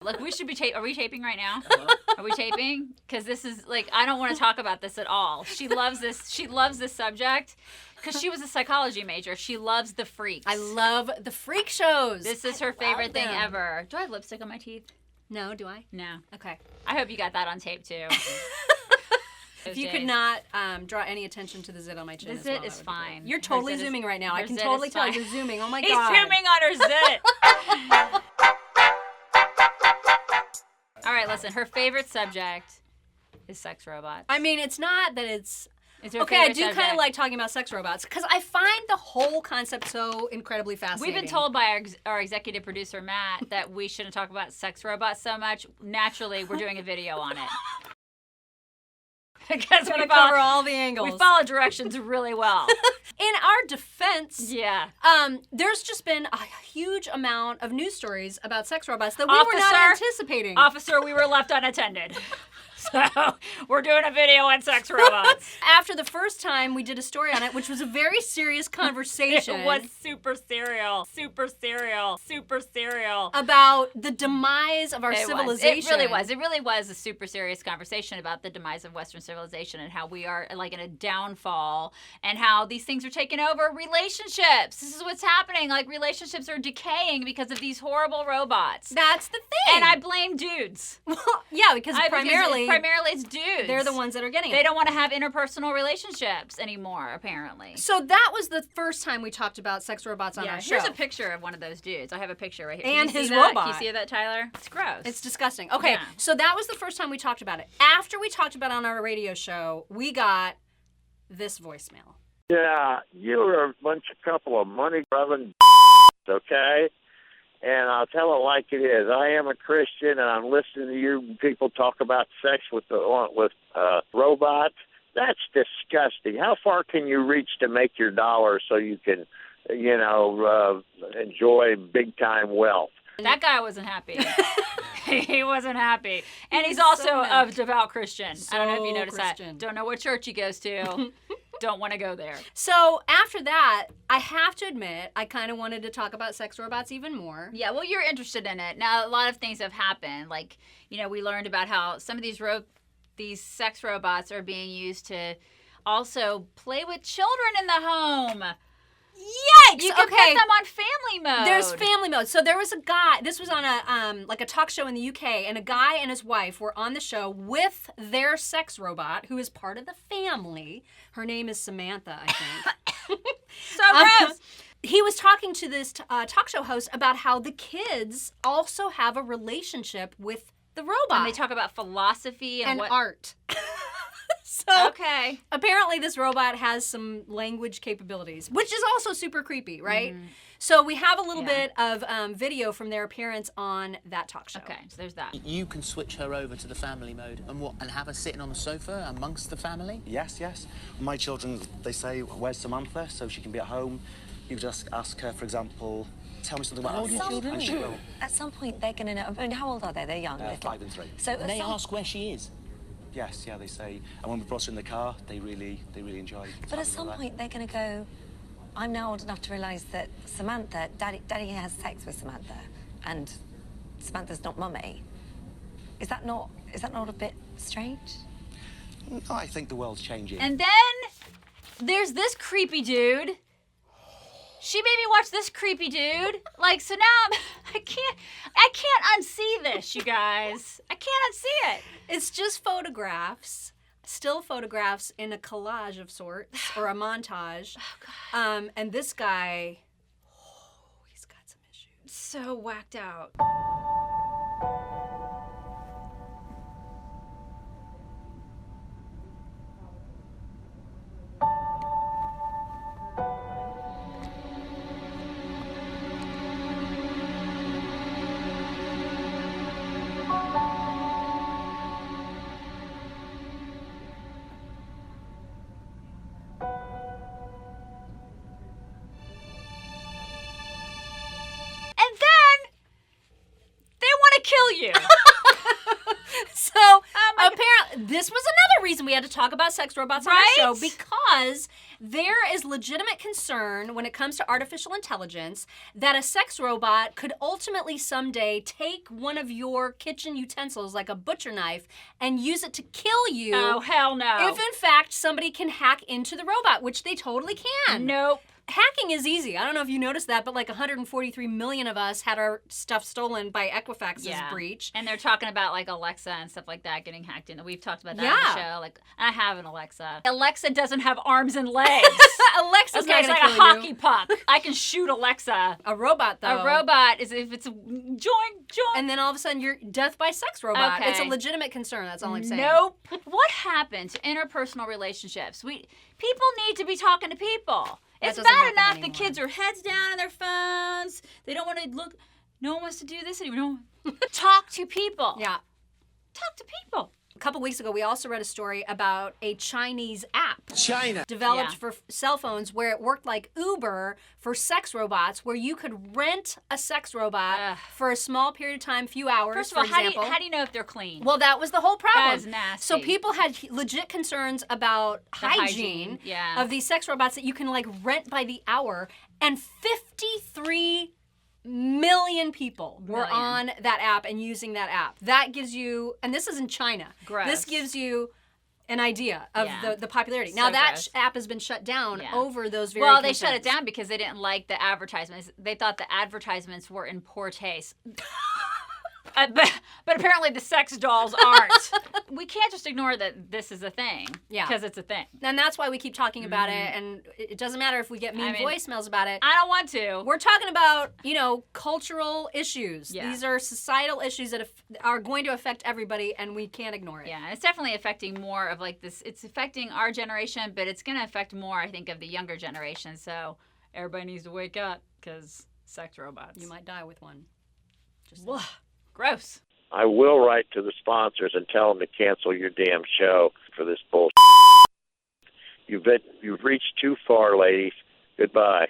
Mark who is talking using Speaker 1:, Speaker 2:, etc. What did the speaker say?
Speaker 1: Look, we should be are we taping right now? Are we taping? Because this is like, I don't want to talk about this at all. She loves this. She loves this subject because she was a psychology major. She loves the freaks.
Speaker 2: I love the freak shows.
Speaker 1: This is her favorite thing ever. Do I have lipstick on my teeth?
Speaker 2: No, do I?
Speaker 1: No.
Speaker 2: Okay.
Speaker 1: I hope you got that on tape too.
Speaker 2: If you could not draw any attention to the zit on my chin,
Speaker 1: the zit is fine.
Speaker 2: You're totally zooming right now. I can totally tell you're zooming. Oh my God.
Speaker 1: He's zooming on her zit. All right, listen. Her favorite subject is sex robots.
Speaker 2: I mean, it's not that it's
Speaker 1: okay, I do
Speaker 2: kind of like talking about sex robots because I find the whole concept so incredibly fascinating.
Speaker 1: We've been told by our executive producer, Matt, that we shouldn't talk about sex robots so much. Naturally, we're doing a video on it. Because we
Speaker 2: cover all the angles.
Speaker 1: We follow directions really well.
Speaker 2: In our defense,
Speaker 1: yeah,
Speaker 2: there's just been a huge amount of news stories about sex robots that we were not anticipating.
Speaker 1: Officer, we were left unattended. So we're doing a video on sex robots.
Speaker 2: After the first time we did a story on it, which was a very serious conversation.
Speaker 1: It was super serial
Speaker 2: about the demise of our civilization.
Speaker 1: It really was a super serious conversation about the demise of Western civilization and how we are like in a downfall and how these things are taking over relationships. This is what's happening. Like relationships are decaying because of these horrible robots.
Speaker 2: That's the thing.
Speaker 1: And I blame dudes.
Speaker 2: Well, yeah, because primarily
Speaker 1: it's dudes.
Speaker 2: They're the ones that are getting it.
Speaker 1: They don't want to have interpersonal relationships anymore, apparently.
Speaker 2: So that was the first time we talked about sex robots on our show.
Speaker 1: Here's a picture of one of those dudes. I have a picture right here.
Speaker 2: And his robot.
Speaker 1: Can you see that, Tyler? It's gross.
Speaker 2: It's disgusting. Okay, so that was the first time we talked about it. After we talked about it on our radio show, we got this voicemail.
Speaker 3: Yeah, you're a couple of money-grubbing okay? And I'll tell it like it is. I am a Christian, and I'm listening to you people talk about sex with robots. That's disgusting. How far can you reach to make your dollar so you can, enjoy big-time wealth?
Speaker 1: That guy wasn't happy. He wasn't happy. And he's also a devout Christian. I don't know if you noticed that. Don't know what church he goes to. Don't want to go there.
Speaker 2: So after that, I have to admit, I kind of wanted to talk about sex robots even more.
Speaker 1: Yeah, well, you're interested in it. Now, a lot of things have happened. Like, we learned about how some of these sex robots are being used to also play with children in the home.
Speaker 2: Yikes!
Speaker 1: You can put them on family mode.
Speaker 2: There's family mode. So there was a guy, this was on a talk show in the UK, and a guy and his wife were on the show with their sex robot, who is part of the family. Her name is Samantha, I think.
Speaker 1: So gross.
Speaker 2: He was talking to this talk show host about how the kids also have a relationship with the robot.
Speaker 1: And they talk about philosophy and
Speaker 2: art. So
Speaker 1: okay.
Speaker 2: Apparently this robot has some language capabilities, which is also super creepy, right? Mm-hmm. So we have a little bit of video from their appearance on that talk show.
Speaker 1: Okay, so there's that.
Speaker 4: You can switch her over to the family mode and have her sitting on the sofa amongst the family?
Speaker 5: Yes. My children, they say, where's Samantha? So she can be at home. You just ask her, for example, tell me something about
Speaker 4: your children.
Speaker 5: And she will.
Speaker 6: At some point, they're going to know. I mean, how old are they? They're young.
Speaker 5: 5 and 3.
Speaker 6: So
Speaker 4: and they ask where she is.
Speaker 5: Yes, they say, and when we brought her in the car, they really enjoy.
Speaker 6: But at some point, they're going to go, I'm now old enough to realise that Daddy has sex with Samantha, and Samantha's not Mummy. Is that not a bit strange?
Speaker 5: No, I think the world's changing.
Speaker 1: And then there's this creepy dude. She made me watch this creepy dude. Like, so now I can't unsee this, you guys. I can't unsee it.
Speaker 2: It's just photographs, still photographs in a collage of sorts, or a montage.
Speaker 1: Oh, God.
Speaker 2: And this guy, he's got some issues.
Speaker 1: So whacked out. You.
Speaker 2: So apparently, this was another reason we had to talk about sex robots on
Speaker 1: Right?
Speaker 2: our show, because there is legitimate concern when it comes to artificial intelligence that a sex robot could ultimately someday take one of your kitchen utensils, like a butcher knife, and use it to kill you.
Speaker 1: Oh, hell no.
Speaker 2: If in fact somebody can hack into the robot, which they totally can.
Speaker 1: Nope.
Speaker 2: Hacking is easy. I don't know if you noticed that, but like 143 million of us had our stuff stolen by Equifax's breach.
Speaker 1: And they're talking about like Alexa and stuff like that getting hacked in. We've talked about that on
Speaker 2: Yeah.
Speaker 1: the show. Like, I have an Alexa. Alexa doesn't have arms and legs.
Speaker 2: Alexa's
Speaker 1: Okay,
Speaker 2: not
Speaker 1: it's
Speaker 2: gonna
Speaker 1: like a
Speaker 2: kill
Speaker 1: hockey
Speaker 2: you.
Speaker 1: puck. I can shoot Alexa.
Speaker 2: A robot, though.
Speaker 1: A robot is if it's a join.
Speaker 2: And then all of a sudden, you're death by sex robot.
Speaker 1: Okay.
Speaker 2: It's a legitimate concern. That's all I'm saying.
Speaker 1: Nope. What happened to interpersonal relationships? People need to be talking to people.
Speaker 2: That
Speaker 1: It's
Speaker 2: doesn't
Speaker 1: bad
Speaker 2: happen
Speaker 1: enough
Speaker 2: anymore.
Speaker 1: the kids are heads down on their phones. They don't want to look. No one wants to do this anymore. No. Talk to people.
Speaker 2: Yeah.
Speaker 1: Talk to people.
Speaker 2: A couple weeks ago, we also read a story about a Chinese app
Speaker 5: China.
Speaker 2: developed
Speaker 1: Yeah.
Speaker 2: for cell phones where it worked like Uber for sex robots, where you could rent a sex robot
Speaker 1: Ugh.
Speaker 2: for a small period of time, few hours,
Speaker 1: First of
Speaker 2: for
Speaker 1: all, how
Speaker 2: example.
Speaker 1: do you know if they're clean?
Speaker 2: Well, that was the whole problem.
Speaker 1: That is nasty.
Speaker 2: So people had legit concerns about hygiene
Speaker 1: yeah.
Speaker 2: of these sex robots that you can like rent by the hour, and 53 million people were
Speaker 1: Million.
Speaker 2: on that app and using that app. That gives you, and this is in China.
Speaker 1: Gross.
Speaker 2: This gives you an idea of
Speaker 1: Yeah.
Speaker 2: the popularity.
Speaker 1: So
Speaker 2: Now that
Speaker 1: gross.
Speaker 2: app has been shut down
Speaker 1: Yeah.
Speaker 2: over those very
Speaker 1: Well, they shut it
Speaker 2: concerns.
Speaker 1: down because they didn't like the advertisements. They thought the advertisements were in poor taste. But apparently the sex dolls aren't. We can't just ignore that this is a thing.
Speaker 2: Yeah.
Speaker 1: Because it's a thing.
Speaker 2: And that's why we keep talking about it, and it doesn't matter if we get mean
Speaker 1: Mm-hmm. I mean,
Speaker 2: voicemails about it.
Speaker 1: I don't want to.
Speaker 2: We're talking about, cultural issues.
Speaker 1: Yeah.
Speaker 2: These are societal issues that are going to affect everybody, and we can't ignore it.
Speaker 1: Yeah, it's definitely affecting more of like this. It's affecting our generation, but it's going to affect more, I think, of the younger generation. So everybody needs to wake up because sex robots.
Speaker 2: You might die with one. Just
Speaker 1: Ugh, gross.
Speaker 3: I will write to the sponsors and tell them to cancel your damn show for this bullshit. You've reached too far, ladies. Goodbye.